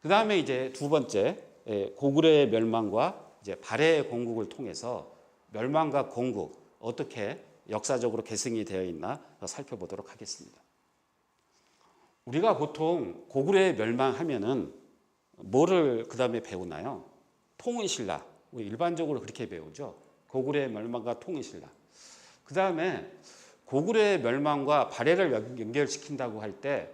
그 다음에 이제 두 번째, 고구려의 멸망과 이제 발해의 건국을 통해서 멸망과 건국 어떻게 역사적으로 계승이 되어 있나 살펴보도록 하겠습니다. 우리가 보통 고구려의 멸망하면은 뭐를 그 다음에 배우나요? 통일신라. 우리 일반적으로 그렇게 배우죠. 고구려의 멸망과 통일신라. 그 다음에 고구려의 멸망과 발해를 연결시킨다고 할 때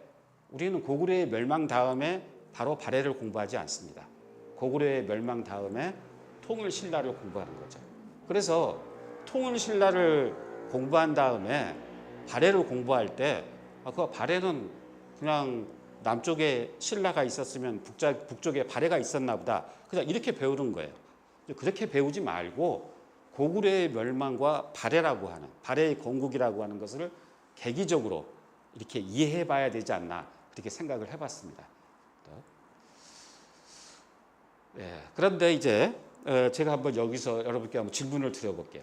우리는 고구려의 멸망 다음에 바로 발해를 공부하지 않습니다. 고구려의 멸망 다음에 통일신라를 공부하는 거죠. 그래서 통일신라를 공부한 다음에 발해를 공부할 때 그 발해는 그냥 남쪽에 신라가 있었으면 북쪽에 발해가 있었나 보다. 그냥 이렇게 배우는 거예요. 그렇게 배우지 말고 고구려의 멸망과 발해라고 하는, 발해의 건국이라고 하는 것을 계기적으로 이렇게 이해해 봐야 되지 않나 그렇게 생각을 해봤습니다. 그런데 이제 제가 한번 여기서 여러분께 한번 질문을 드려볼게요.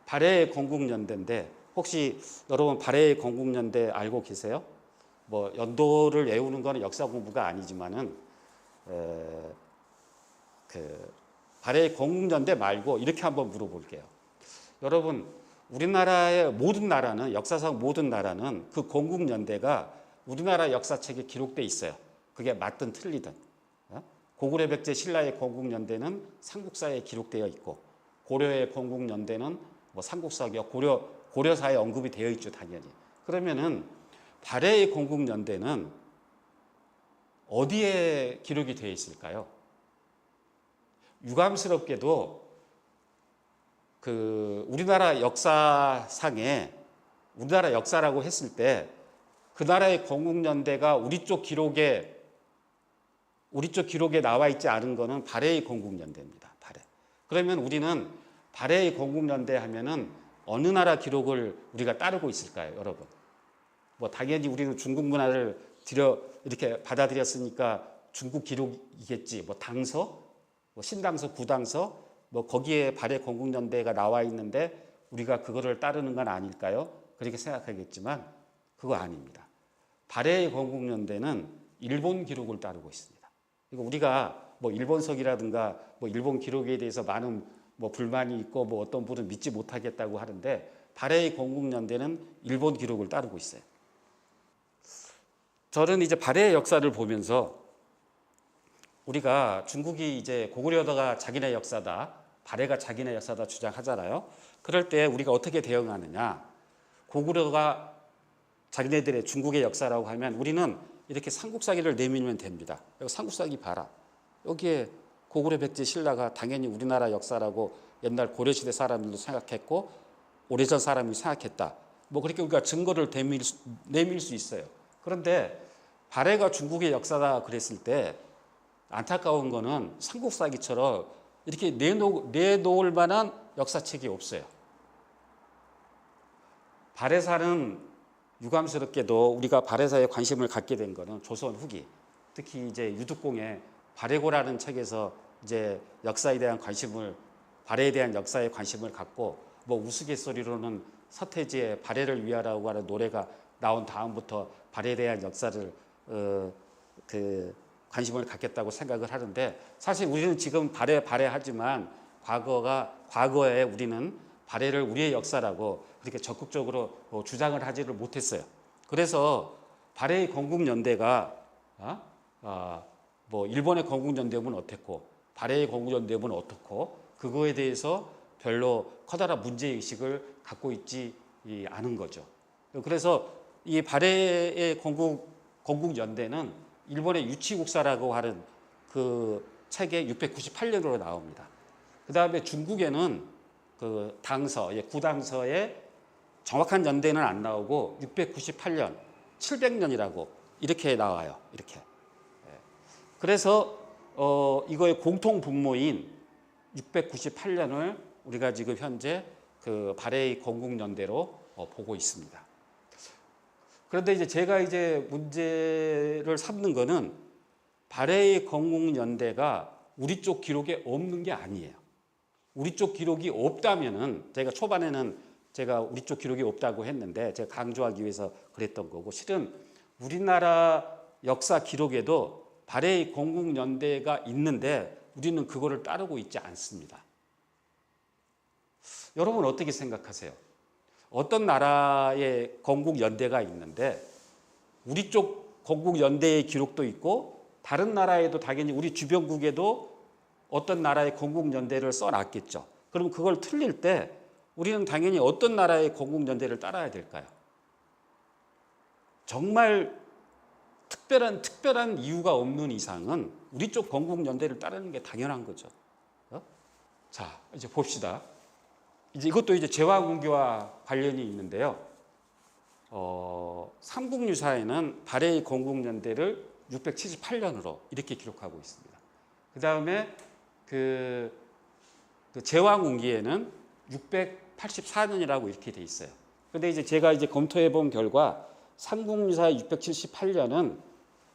발해의 건국연대인데 혹시 여러분 발해의 건국연대 알고 계세요? 뭐 연도를 외우는 거는 역사 공부가 아니지만은 그 발해의 건국연대 말고 이렇게 한번 물어볼게요. 여러분 우리나라의 모든 나라는 역사상 모든 나라는 그 건국연대가 우리나라 역사책에 기록돼 있어요. 그게 맞든 틀리든. 고구려 백제 신라의 건국연대는 삼국사에 기록되어 있고 고려의 건국연대는 뭐 삼국사기와 고려사에 언급이 되어 있죠, 당연히. 그러면은 발해의 건국연대는 어디에 기록이 되어 있을까요? 유감스럽게도 그 우리나라 역사상에 우리나라 역사라고 했을 때 그 나라의 건국연대가 우리 쪽 기록에 나와 있지 않은 거는 발해의 건국연대입니다. 발해. 그러면 우리는 발해의 건국연대 하면은 어느 나라 기록을 우리가 따르고 있을까요, 여러분? 뭐 당연히 우리는 중국 문화를 이렇게 받아들였으니까 중국 기록이겠지. 뭐 당서, 뭐 신당서, 구당서, 뭐 거기에 발해 건국연대가 나와 있는데 우리가 그거를 따르는 건 아닐까요? 그렇게 생각하겠지만 그거 아닙니다. 발해의 건국연대는 일본 기록을 따르고 있습니다. 그러니까 우리가 뭐 일본석이라든가 뭐 일본 기록에 대해서 많은 뭐 불만이 있고 뭐 어떤 분은 믿지 못하겠다고 하는데 발해의 건국연대는 일본 기록을 따르고 있어요. 저는 이제 발해의 역사를 보면서 우리가 중국이 이제 고구려가 자기네 역사다, 발해가 자기네 역사다 주장하잖아요. 그럴 때 우리가 어떻게 대응하느냐? 고구려가 자기네들의 중국의 역사라고 하면 우리는 이렇게 삼국사기를 내밀면 됩니다. 여기 삼국사기 봐라. 여기에 고구려 백제 신라가 당연히 우리나라 역사라고 옛날 고려시대 사람들도 생각했고 오래전 사람이 생각했다. 뭐 그렇게 우리가 증거를 내밀 수 있어요. 그런데 발해가 중국의 역사다 그랬을 때 안타까운 거는 삼국사기처럼 이렇게 내놓을 만한 역사책이 없어요. 발해사는 유감스럽게도 우리가 발해사에 관심을 갖게 된 거는 조선 후기, 특히 이제 유득공의 발해고라는 책에서 이제 역사에 대한 발해에 대한 역사에 관심을 갖고 뭐 우스갯소리로는 서태지의 발해를 위하라고 하는 노래가 나온 다음부터 발해에 대한 역사를 관심을 갖겠다고 생각을 하는데 사실 우리는 지금 발해하지만 과거에 우리는 발해를 우리의 역사라고 그렇게 적극적으로 주장을 하지를 못했어요. 그래서 발해의 건국연대가 뭐 일본의 건국연대면 어떻고 발해의 건국연대면 어떻고 그거에 대해서 별로 커다란 문제의식을 갖고 있지 않은 거죠. 그래서 이 발해의 건국연대는 일본의 유치국사라고 하는 그 책에 698년으로 나옵니다. 그 다음에 중국에는 그 구당서에 정확한 연대는 안 나오고 698년, 700년이라고 이렇게 나와요. 이렇게. 그래서 이거의 공통 분모인 698년을 우리가 지금 현재 그 발해의 건국연대로 보고 있습니다. 그런데 이제 제가 이제 문제를 삼는 거는 발해의 건국연대가 우리 쪽 기록에 없는 게 아니에요. 우리 쪽 기록이 없다면은 제가 초반에는 제가 우리 쪽 기록이 없다고 했는데 제가 강조하기 위해서 그랬던 거고 실은 우리나라 역사 기록에도 발해의 건국연대가 있는데 우리는 그거를 따르고 있지 않습니다. 여러분 어떻게 생각하세요? 어떤 나라의 건국연대가 있는데 우리 쪽 건국연대의 기록도 있고 다른 나라에도 당연히 우리 주변국에도 어떤 나라의 건국연대를 써놨겠죠. 그럼 그걸 틀릴 때 우리는 당연히 어떤 나라의 건국연대를 따라야 될까요? 정말 특별한 이유가 없는 이상은 우리 쪽 건국연대를 따르는 게 당연한 거죠. 자, 이제 봅시다. 이제 이것도 이제 제왕운기와 관련이 있는데요. 삼국유사에는 발해의 건국연대를 678년으로 이렇게 기록하고 있습니다. 그 다음에 그 제왕운기에는 684년이라고 이렇게 돼 있어요. 근데 이제 제가 이제 검토해 본 결과 삼국유사 678년은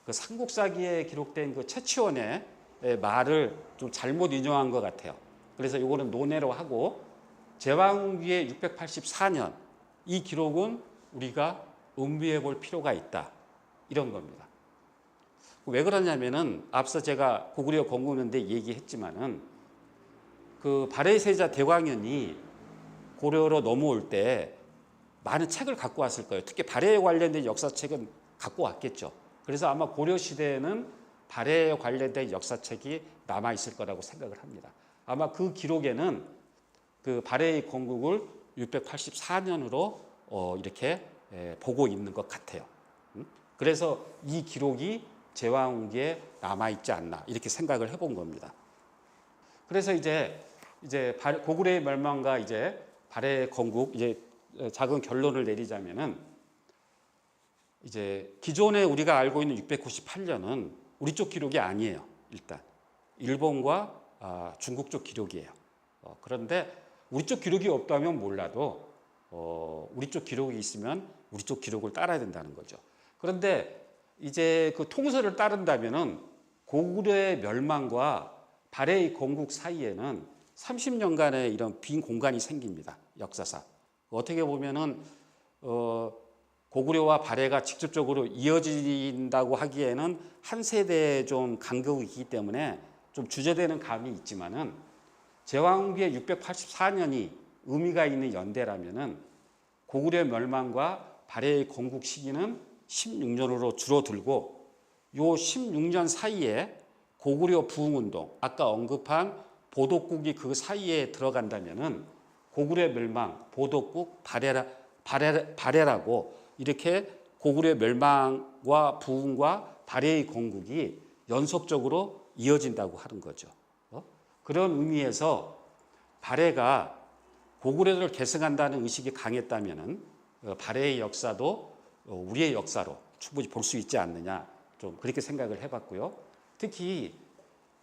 그 삼국사기에 기록된 그 최치원의 말을 좀 잘못 인용한 것 같아요. 그래서 이거는 논외로 하고 제왕기의 684년 이 기록은 우리가 음미해 볼 필요가 있다. 이런 겁니다. 왜 그러냐면은 앞서 제가 고구려 건국연대 얘기했지만은 그 발해의 세자 대광현이 고려로 넘어올 때 많은 책을 갖고 왔을 거예요. 특히 발해에 관련된 역사책은 갖고 왔겠죠. 그래서 아마 고려 시대에는 발해에 관련된 역사책이 남아 있을 거라고 생각을 합니다. 아마 그 기록에는 그 발해의 건국을 684년으로 이렇게 보고 있는 것 같아요. 그래서 이 기록이 제왕운기에 남아 있지 않나 이렇게 생각을 해본 겁니다. 그래서 이제 고구려의 멸망과 이제 발해의 건국 이제 작은 결론을 내리자면은 이제 기존에 우리가 알고 있는 698년은 우리 쪽 기록이 아니에요. 일단 일본과 중국 쪽 기록이에요. 그런데 우리 쪽 기록이 없다면 몰라도 우리 쪽 기록이 있으면 우리 쪽 기록을 따라야 된다는 거죠. 그런데 이제 그 통설을 따른다면은 고구려의 멸망과 발해의 건국 사이에는 30년간의 이런 빈 공간이 생깁니다. 역사상. 어떻게 보면은 고구려와 발해가 직접적으로 이어진다고 하기에는 한 세대의 좀 간격이기 때문에 좀 주저되는 감이 있지만은 제왕기의 684년이 의미가 있는 연대라면은 고구려 멸망과 발해의 건국 시기는 16년으로 줄어들고 요 16년 사이에 고구려 부흥운동 아까 언급한 보덕국이 그 사이에 들어간다면은 고구려 멸망, 보덕국, 발해라고 이렇게 고구려 멸망과 부흥과 발해의 건국이 연속적으로 이어진다고 하는 거죠. 그런 의미에서 발해가 고구려를 계승한다는 의식이 강했다면은 발해의 역사도 우리의 역사로 충분히 볼 수 있지 않느냐 좀 그렇게 생각을 해봤고요. 특히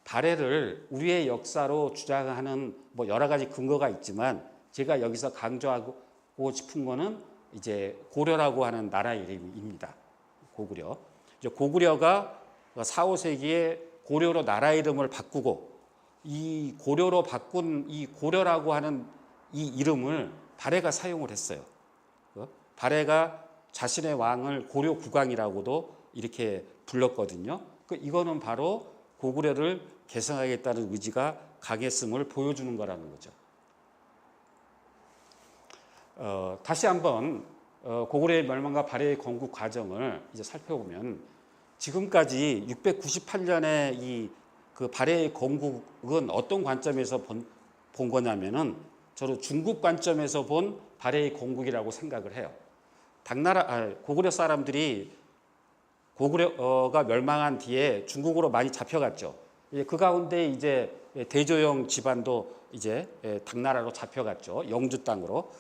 발해를 우리의 역사로 주장하는 뭐 여러 가지 근거가 있지만 제가 여기서 강조하고 싶은 거는 이제 고려라고 하는 나라 이름입니다. 고구려. 이제 고구려가 4, 5세기에 고려로 나라 이름을 바꾸고 이 고려로 바꾼 이 고려라고 하는 이 이름을 발해가 사용을 했어요. 발해가 자신의 왕을 고려 국왕이라고도 이렇게 불렀거든요. 이거는 바로 고구려를 계승하겠다는 의지가 강했음을 보여주는 거라는 거죠. 다시 한번 고구려의 멸망과 발해의 건국 과정을 이제 살펴보면 지금까지 698년의 이 그 발해의 건국은 어떤 관점에서 본 거냐면은 저는 중국 관점에서 본 발해의 건국이라고 생각을 해요. 고구려 사람들이 고구려가 멸망한 뒤에 중국으로 많이 잡혀갔죠. 그 가운데 이제 대조영 집안도 이제 당나라로 잡혀갔죠. 영주 땅으로.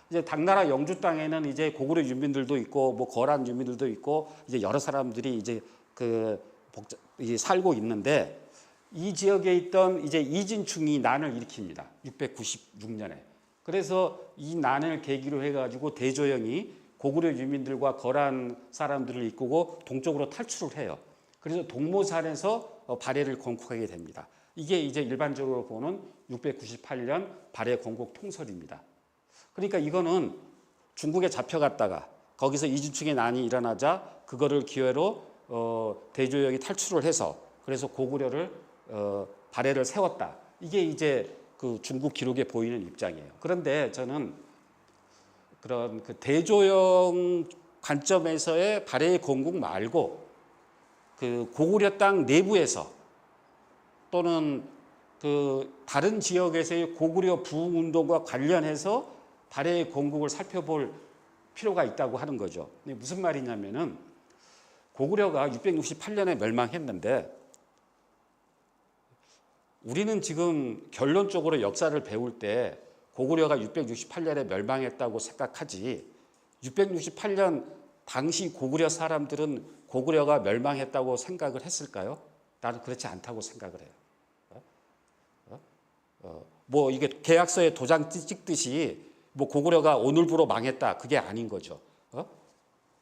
이제 당나라 영주 땅에는 이제 고구려 유민들도 있고 뭐 거란 유민들도 있고 이제 여러 사람들이 이제 살고 있는데 이 지역에 있던 이제 이진충이 난을 일으킵니다. 696년에. 그래서 이 난을 계기로 해가지고 대조영이 고구려 유민들과 거란 사람들을 이끌고 동쪽으로 탈출을 해요. 그래서 동모산에서 발해를 건국하게 됩니다. 이게 이제 일반적으로 보는 698년 발해 건국 통설입니다. 그러니까 이거는 중국에 잡혀갔다가 거기서 이진충의 난이 일어나자 그거를 기회로 대조영이 탈출을 해서 그래서 고구려를 발해를 세웠다. 이게 이제 그 중국 기록에 보이는 입장이에요. 그런데 저는 그런 그 대조영 관점에서의 발해의 건국 말고 그 고구려 땅 내부에서 또는 그 다른 지역에서의 고구려 부흥 운동과 관련해서 발해의 건국을 살펴볼 필요가 있다고 하는 거죠. 무슨 말이냐면은 고구려가 668년에 멸망했는데 우리는 지금 결론적으로 역사를 배울 때 고구려가 668년에 멸망했다고 생각하지 668년 당시 고구려 사람들은 고구려가 멸망했다고 생각을 했을까요? 나는 그렇지 않다고 생각을 해요. 뭐 이게 계약서에 도장 찍듯이 뭐 고구려가 오늘부로 망했다 그게 아닌 거죠.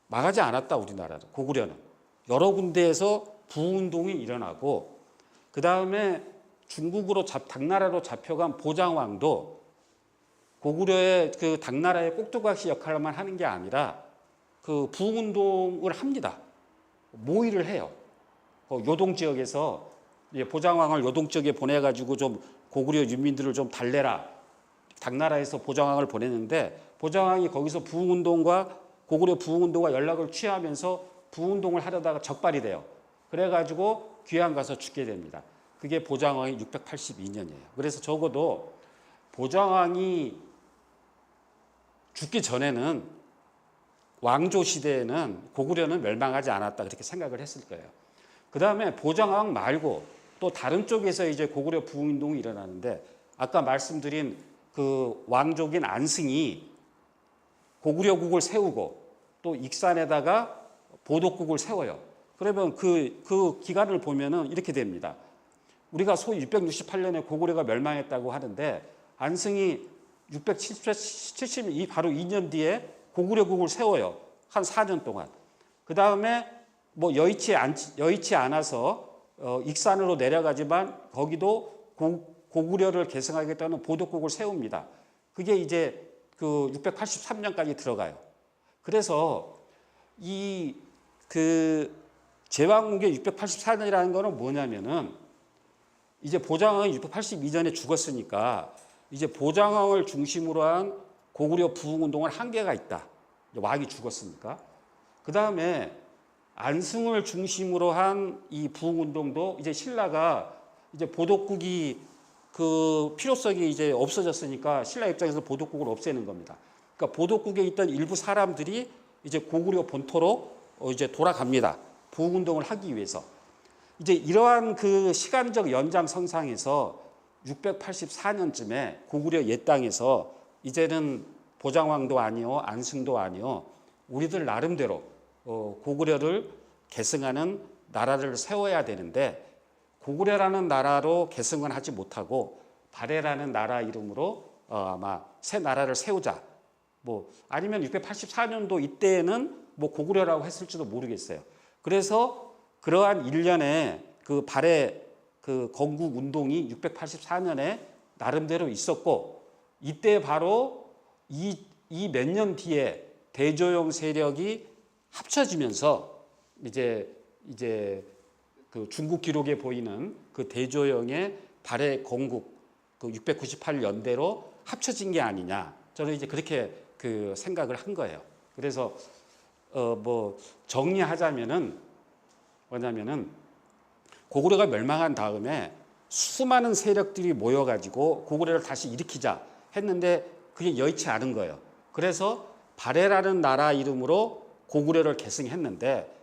망하지 않았다 우리나라는 고구려는 여러 군데에서 부운동이 일어나고 그 다음에 중국으로 당나라로 잡혀간 보장왕도 고구려의 그 당나라의 꼭두각시 역할만 하는 게 아니라 그 부운동을 합니다. 모의를 해요. 요동 지역에서 보장왕을 요동 지역에 보내가지고 좀 고구려 유민들을 좀 달래라. 당나라에서 보장왕을 보냈는데 보장왕이 거기서 부흥운동과 고구려 부흥운동과 연락을 취하면서 부흥운동을 하려다가 적발이 돼요. 그래가지고 귀양 가서 죽게 됩니다. 그게 보장왕이 682년이에요. 그래서 적어도 보장왕이 죽기 전에는 왕조 시대에는 고구려는 멸망하지 않았다 그렇게 생각을 했을 거예요. 그 다음에 보장왕 말고 또 다른 쪽에서 이제 고구려 부흥운동이 일어나는데 아까 말씀드린 그 왕족인 안승이 고구려국을 세우고 또 익산에다가 보독국을 세워요. 그러면 그 기간을 보면은 이렇게 됩니다. 우리가 소위 668년에 고구려가 멸망했다고 하는데 안승이 672 바로 2년 뒤에 고구려국을 세워요. 한 4년 동안. 그 다음에 뭐 여의치 않아서 익산으로 내려가지만 거기도 고구려를 계승하겠다는 보독국을 세웁니다. 그게 이제 그 683년까지 들어가요. 그래서 이 그 제왕국의 684년이라는 거는 뭐냐면은 이제 보장왕이 682년에 죽었으니까 이제 보장왕을 중심으로 한 고구려 부흥운동은 한계가 있다. 왕이 죽었으니까. 그 다음에 안승을 중심으로 한 이 부흥운동도 이제 신라가 이제 보독국이 그 필요성이 이제 없어졌으니까 신라 입장에서 보독국을 없애는 겁니다. 그러니까 보독국에 있던 일부 사람들이 이제 고구려 본토로 이제 돌아갑니다. 부흥운동을 하기 위해서. 이제 이러한 그 시간적 연장선상에서 684년쯤에 고구려 옛 땅에서 이제는 보장왕도 아니요, 안승도 아니요, 우리들 나름대로 고구려를 계승하는 나라를 세워야 되는데 고구려라는 나라로 계승은 하지 못하고 발해라는 나라 이름으로 아마 새 나라를 세우자. 뭐 아니면 684년도 이때에는 뭐 고구려라고 했을지도 모르겠어요. 그래서 그러한 일련의 그 발해 그 건국 운동이 684년에 나름대로 있었고 이때 바로 이 몇 년 뒤에 대조영 세력이 합쳐지면서 이제 그 중국 기록에 보이는 그 대조영의 발해 건국 그 698년대로 합쳐진 게 아니냐. 저는 이제 그렇게 그 생각을 한 거예요. 그래서 뭐 정리하자면은 뭐냐면은 고구려가 멸망한 다음에 수많은 세력들이 모여가지고 고구려를 다시 일으키자 했는데 그게 여의치 않은 거예요. 그래서 발해라는 나라 이름으로 고구려를 계승했는데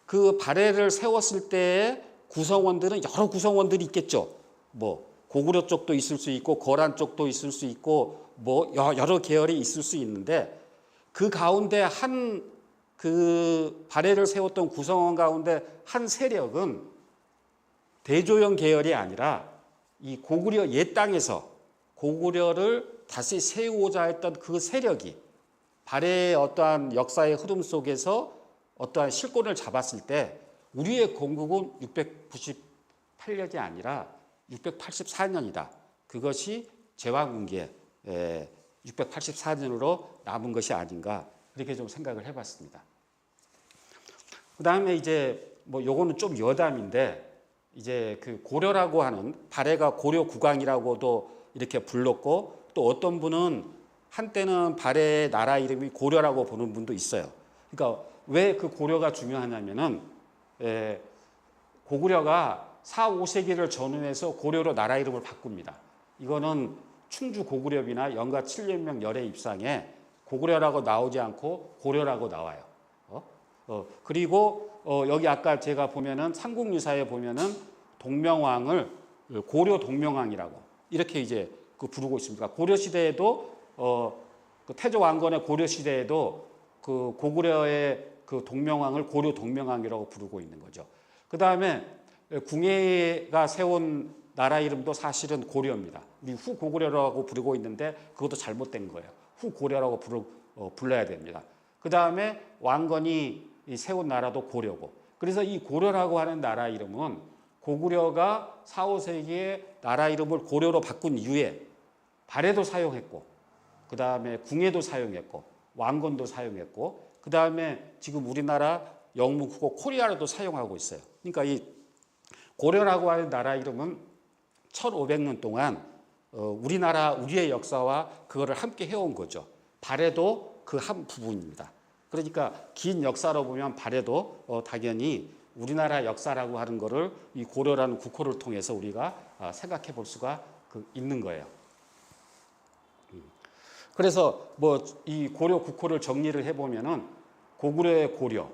그 발해를 세웠을 때의 구성원들은 여러 구성원들이 있겠죠. 뭐 고구려 쪽도 있을 수 있고 거란 쪽도 있을 수 있고 뭐 여러 계열이 있을 수 있는데 그 가운데 한 그 발해를 세웠던 구성원 가운데 한 세력은 대조영 계열이 아니라 이 고구려 옛 땅에서 고구려를 다시 세우고자 했던 그 세력이 발해의 어떠한 역사의 흐름 속에서 어떠한 실권을 잡았을 때 우리의 건국은 698년이 아니라 684년이다. 그것이 제왕군기에 684년으로 남은 것이 아닌가 그렇게 좀 생각을 해봤습니다. 그 다음에 이제 뭐 요거는 좀 여담인데 이제 그 고려라고 하는 발해가 고려 국왕이라고도 이렇게 불렀고 또 어떤 분은 한때는 발해의 나라 이름이 고려라고 보는 분도 있어요. 그러니까 왜 그 고려가 중요하냐면은 고구려가 4, 5세기를 전후해서 고려로 나라 이름을 바꿉니다. 이거는 충주 고구려비나 영가 7년명 열애 입상에 고구려라고 나오지 않고 고려라고 나와요. 그리고 여기 아까 제가 보면은 삼국유사에 보면은 동명왕을 고려 동명왕이라고 이렇게 이제 그 부르고 있습니다. 고려 시대에도 그 태조 왕건의 고려 시대에도 그 고구려의 그 동명왕을 고려 동명왕이라고 부르고 있는 거죠. 그 다음에 궁예가 세운 나라 이름도 사실은 고려입니다. 우리 후고구려라고 부르고 있는데 그것도 잘못된 거예요. 후고려라고 불러야 됩니다. 그 다음에 왕건이 세운 나라도 고려고. 그래서 이 고려라고 하는 나라 이름은 고구려가 4, 5세기에 나라 이름을 고려로 바꾼 이후에 발해도 사용했고 그 다음에 궁예도 사용했고 왕건도 사용했고 그 다음에 지금 우리나라 영문국어 코리아로도 사용하고 있어요. 그러니까 이 고려라고 하는 나라 이름은 1500년 동안 우리의 역사와 그거를 함께 해온 거죠. 발해도 그 한 부분입니다. 그러니까 긴 역사로 보면 발해도 당연히 우리나라 역사라고 하는 거를 이 고려라는 국호를 통해서 우리가 생각해 볼 수가 있는 거예요. 그래서 뭐 이 고려 국호를 정리를 해보면은 고구려의 고려,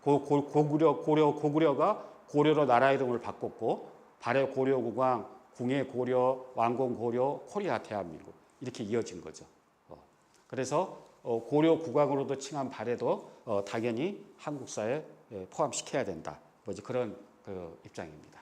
고구려가 고려로 나라 이름을 바꿨고 발해 고려 국왕, 궁예 고려, 왕건 고려, 코리아 대한민국 이렇게 이어진 거죠. 그래서 고려 국왕으로도 칭한 발해도 당연히 한국사에 포함시켜야 된다. 뭐 이제 그런 그 입장입니다.